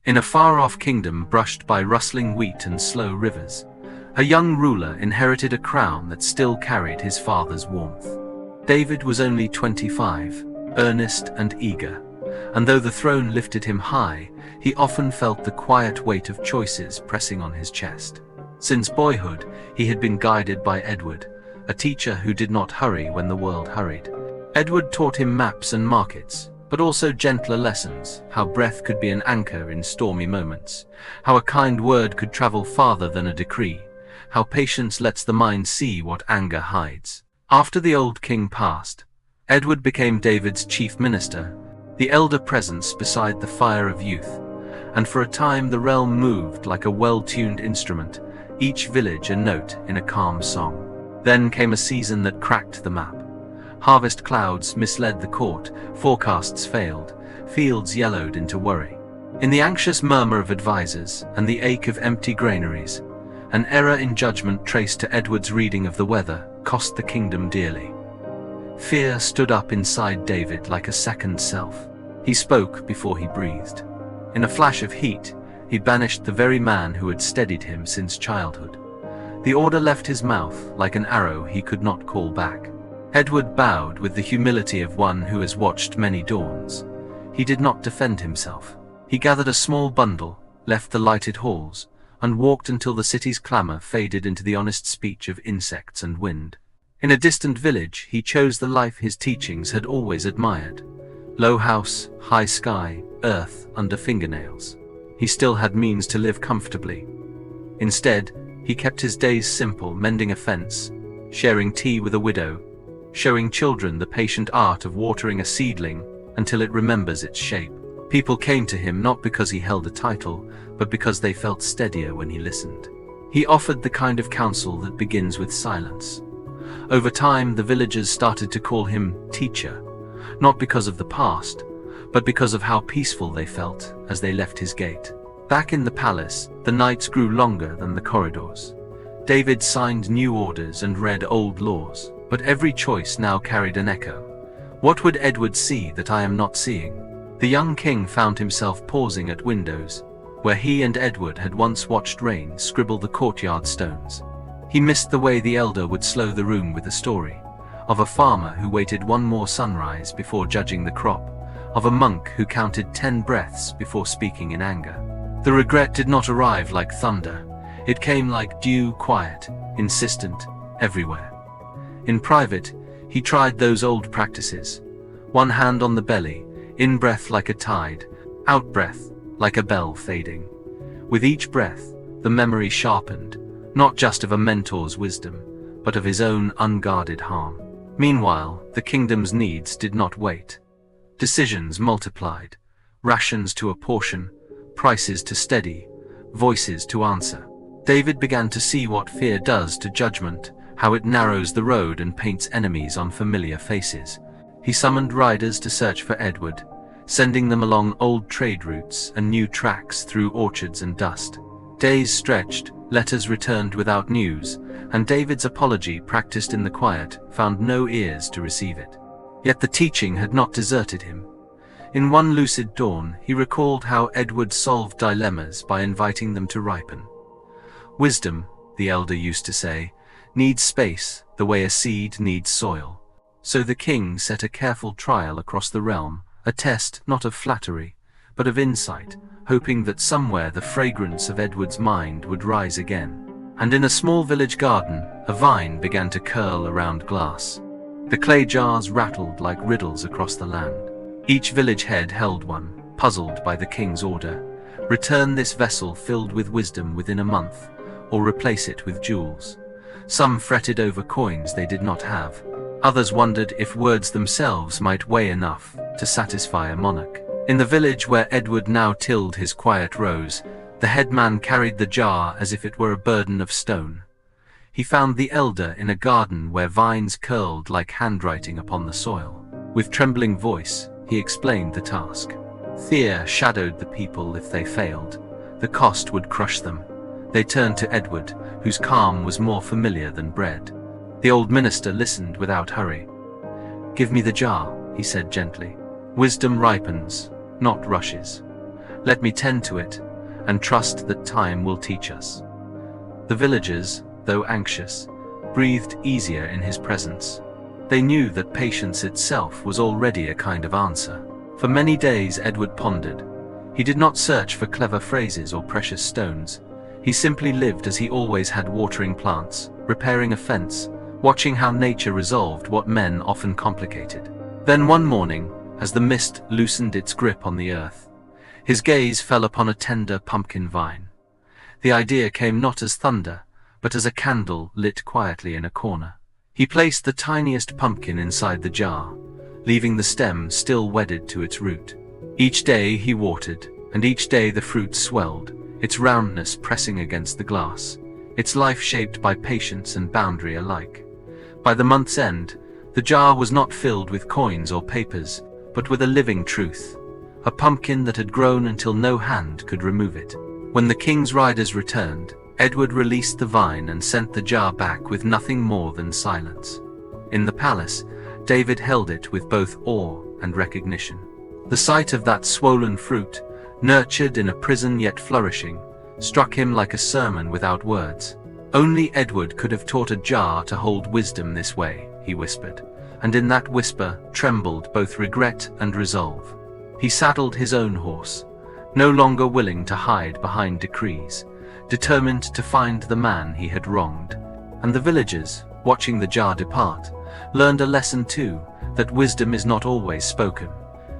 In a far-off kingdom brushed by rustling wheat and slow rivers, a young ruler inherited a crown that still carried his father's warmth. David was only 25, earnest and eager, and though the throne lifted him high, he often felt the quiet weight of choices pressing on his chest. Since boyhood, he had been guided by Edward, a teacher who did not hurry when the world hurried. Edward taught him maps and markets, but also gentler lessons, how breath could be an anchor in stormy moments, how a kind word could travel farther than a decree, how patience lets the mind see what anger hides. After the old king passed, Edward became David's chief minister, the elder presence beside the fire of youth, and for a time the realm moved like a well-tuned instrument, each village a note in a calm song. Then came a season that cracked the map. Harvest clouds misled the court, forecasts failed, fields yellowed into worry. In the anxious murmur of advisers and the ache of empty granaries, an error in judgment traced to Edward's reading of the weather cost the kingdom dearly. Fear stood up inside David like a second self. He spoke before he breathed. In a flash of heat, he banished the very man who had steadied him since childhood. The order left his mouth like an arrow he could not call back. Edward bowed with the humility of one who has watched many dawns. He did not defend himself. He gathered a small bundle, left the lighted halls, and walked until the city's clamor faded into the honest speech of insects and wind. In a distant village, he chose the life his teachings had always admired. Low house, high sky, earth under fingernails. He still had means to live comfortably. Instead, he kept his days simple, mending a fence, sharing tea with a widow, showing children the patient art of watering a seedling until it remembers its shape. People came to him not because he held a title, but because they felt steadier when he listened. He offered the kind of counsel that begins with silence. Over time, the villagers started to call him teacher, not because of the past, but because of how peaceful they felt as they left his gate. Back in the palace, the nights grew longer than the corridors. David signed new orders and read old laws, but every choice now carried an echo. What would Edward see that I am not seeing? The young king found himself pausing at windows, where he and Edward had once watched rain scribble the courtyard stones. He missed the way the elder would slow the room with a story, of a farmer who waited one more sunrise before judging the crop, of a monk who counted 10 breaths before speaking in anger. The regret did not arrive like thunder. It came like dew, quiet, insistent, everywhere. In private, he tried those old practices. One hand on the belly, in-breath like a tide, out-breath like a bell fading. With each breath, the memory sharpened, not just of a mentor's wisdom, but of his own unguarded harm. Meanwhile, the kingdom's needs did not wait. Decisions multiplied, rations to apportion, prices to steady, voices to answer. David began to see what fear does to judgment, how it narrows the road and paints enemies on familiar faces. He summoned riders to search for Edward, sending them along old trade routes and new tracks through orchards and dust. Days stretched, letters returned without news, and David's apology, practiced in the quiet, found no ears to receive it. Yet the teaching had not deserted him. In one lucid dawn, he recalled how Edward solved dilemmas by inviting them to ripen. Wisdom, the elder used to say, needs space the way a seed needs soil. So the king set a careful trial across the realm, a test not of flattery, but of insight, hoping that somewhere the fragrance of Edward's mind would rise again. And in a small village garden, a vine began to curl around glass. The clay jars rattled like riddles across the land. Each village head held one, puzzled by the king's order. Return this vessel filled with wisdom within a month, or replace it with jewels. Some fretted over coins they did not have. Others wondered if words themselves might weigh enough to satisfy a monarch. In the village where Edward now tilled his quiet rows, the headman carried the jar as if it were a burden of stone. He found the elder in a garden where vines curled like handwriting upon the soil. With trembling voice, he explained the task. Fear shadowed the people if they failed. The cost would crush them. They turned to Edward, whose calm was more familiar than bread. The old minister listened without hurry. "Give me the jar," he said gently. "Wisdom ripens, not rushes. Let me tend to it, and trust that time will teach us." The villagers, though anxious, breathed easier in his presence. They knew that patience itself was already a kind of answer. For many days Edward pondered. He did not search for clever phrases or precious stones. He simply lived as he always had, watering plants, repairing a fence, watching how nature resolved what men often complicated. Then one morning, as the mist loosened its grip on the earth, his gaze fell upon a tender pumpkin vine. The idea came not as thunder, but as a candle lit quietly in a corner. He placed the tiniest pumpkin inside the jar, leaving the stem still wedded to its root. Each day he watered, and each day the fruit swelled, its roundness pressing against the glass, its life shaped by patience and boundary alike. By the month's end, the jar was not filled with coins or papers, but with a living truth, a pumpkin that had grown until no hand could remove it. When the king's riders returned, Edward released the vine and sent the jar back with nothing more than silence. In the palace, David held it with both awe and recognition. The sight of that swollen fruit, nurtured in a prison yet flourishing, struck him like a sermon without words. "Only Edward could have taught a jar to hold wisdom this way," he whispered, and in that whisper trembled both regret and resolve. He saddled his own horse, no longer willing to hide behind decrees, determined to find the man he had wronged. And the villagers, watching the jar depart, learned a lesson too, that wisdom is not always spoken.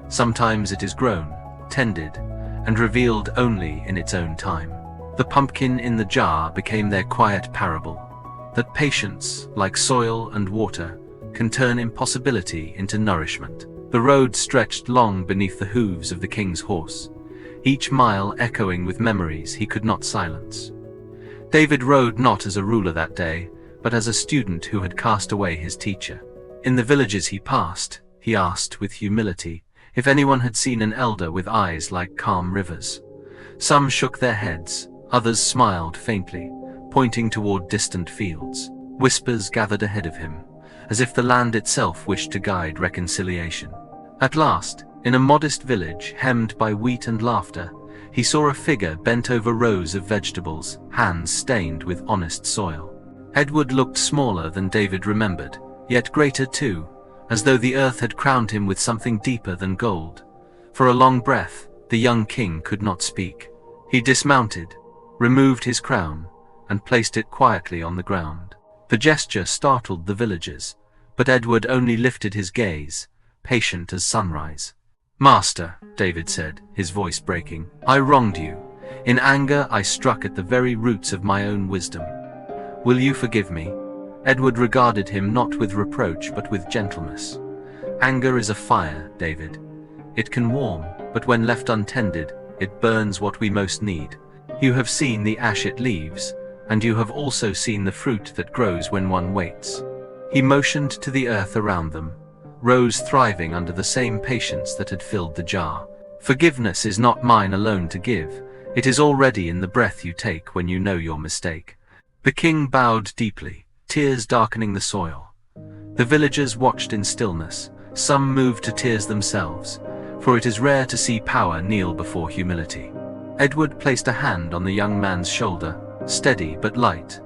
Sometimes it is grown, tended, and revealed only in its own time. The pumpkin in the jar became their quiet parable, that patience, like soil and water, can turn impossibility into nourishment. The road stretched long beneath the hooves of the king's horse, each mile echoing with memories he could not silence. David rode not as a ruler that day, but as a student who had cast away his teacher. In the villages he passed, he asked with humility if anyone had seen an elder with eyes like calm rivers. Some shook their heads, others smiled faintly, pointing toward distant fields. Whispers gathered ahead of him, as if the land itself wished to guide reconciliation. At last, in a modest village hemmed by wheat and laughter, he saw a figure bent over rows of vegetables, hands stained with honest soil. Edward looked smaller than David remembered, yet greater too, as though the earth had crowned him with something deeper than gold. For a long breath, the young king could not speak. He dismounted, removed his crown, and placed it quietly on the ground. The gesture startled the villagers, but Edward only lifted his gaze, patient as sunrise. "Master," David said, his voice breaking, "I wronged you. In anger I struck at the very roots of my own wisdom. Will you forgive me?" Edward regarded him not with reproach but with gentleness. "Anger is a fire, David. It can warm, but when left untended, it burns what we most need. You have seen the ash it leaves, and you have also seen the fruit that grows when one waits." He motioned to the earth around them, rose thriving under the same patience that had filled the jar. "Forgiveness is not mine alone to give. It is already in the breath you take when you know your mistake." The king bowed deeply, tears darkening the soil. The villagers watched in stillness, some moved to tears themselves, for it is rare to see power kneel before humility. Edward placed a hand on the young man's shoulder, steady but light,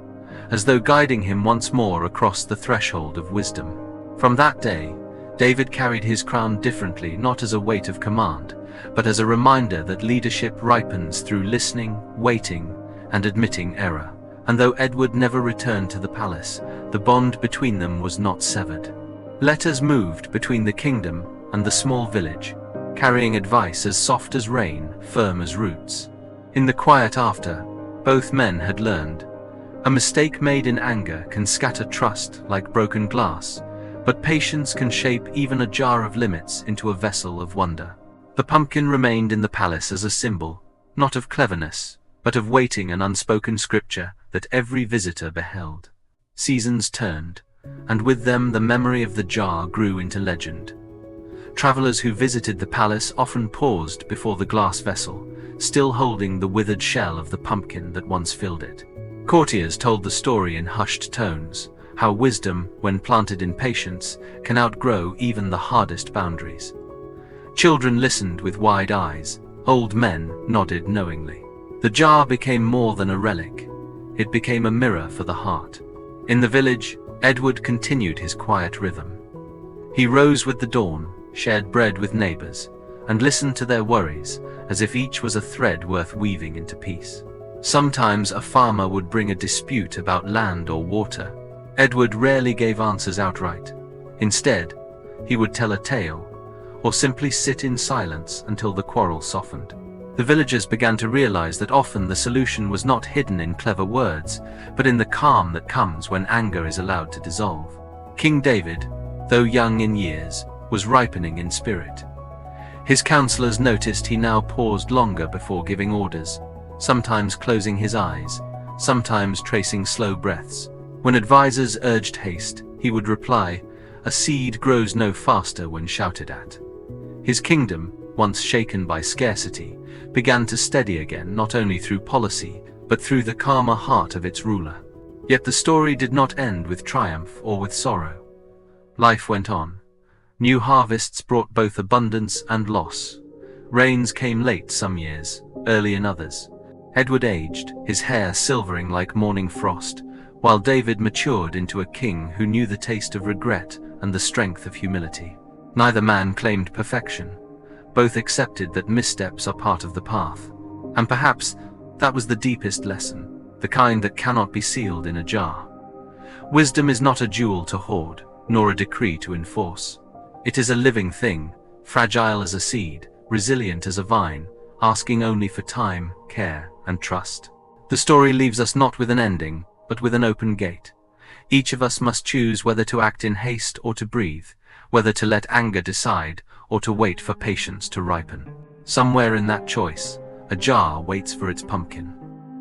as though guiding him once more across the threshold of wisdom. From that day, David carried his crown differently, not as a weight of command, but as a reminder that leadership ripens through listening, waiting, and admitting error. And though Edward never returned to the palace, the bond between them was not severed. Letters moved between the kingdom and the small village, carrying advice as soft as rain, firm as roots. In the quiet after, both men had learned, a mistake made in anger can scatter trust like broken glass, but patience can shape even a jar of limits into a vessel of wonder. The pumpkin remained in the palace as a symbol, not of cleverness, but of waiting and unspoken scripture that every visitor beheld. Seasons turned, and with them the memory of the jar grew into legend. Travelers who visited the palace often paused before the glass vessel, still holding the withered shell of the pumpkin that once filled it. Courtiers told the story in hushed tones, how wisdom, when planted in patience, can outgrow even the hardest boundaries. Children listened with wide eyes, Old men nodded knowingly. The jar became more than a relic. It became a mirror for the heart. In the village, Edward continued his quiet rhythm. He rose with the dawn, shared bread with neighbors, and listened to their worries as if each was a thread worth weaving into peace. Sometimes a farmer would bring a dispute about land or water. Edward rarely gave answers outright. Instead, he would tell a tale, or simply sit in silence until the quarrel softened. The villagers began to realize that often the solution was not hidden in clever words, but in the calm that comes when anger is allowed to dissolve. King David, though young in years, was ripening in spirit. His counselors noticed he now paused longer before giving orders, sometimes closing his eyes, sometimes tracing slow breaths. When advisors urged haste, he would reply, "A seed grows no faster when shouted at." His kingdom, once shaken by scarcity, began to steady again, not only through policy, but through the calmer heart of its ruler. Yet the story did not end with triumph or with sorrow. Life went on. New harvests brought both abundance and loss. Rains came late some years, early in others. Edward aged, his hair silvering like morning frost, while David matured into a king who knew the taste of regret and the strength of humility. Neither man claimed perfection. Both accepted that missteps are part of the path. And perhaps that was the deepest lesson, the kind that cannot be sealed in a jar. Wisdom is not a jewel to hoard, nor a decree to enforce. It is a living thing, fragile as a seed, resilient as a vine, asking only for time, care, and trust. The story leaves us not with an ending, but with an open gate. Each of us must choose whether to act in haste or to breathe, whether to let anger decide or to wait for patience to ripen. Somewhere in that choice, a jar waits for its pumpkin.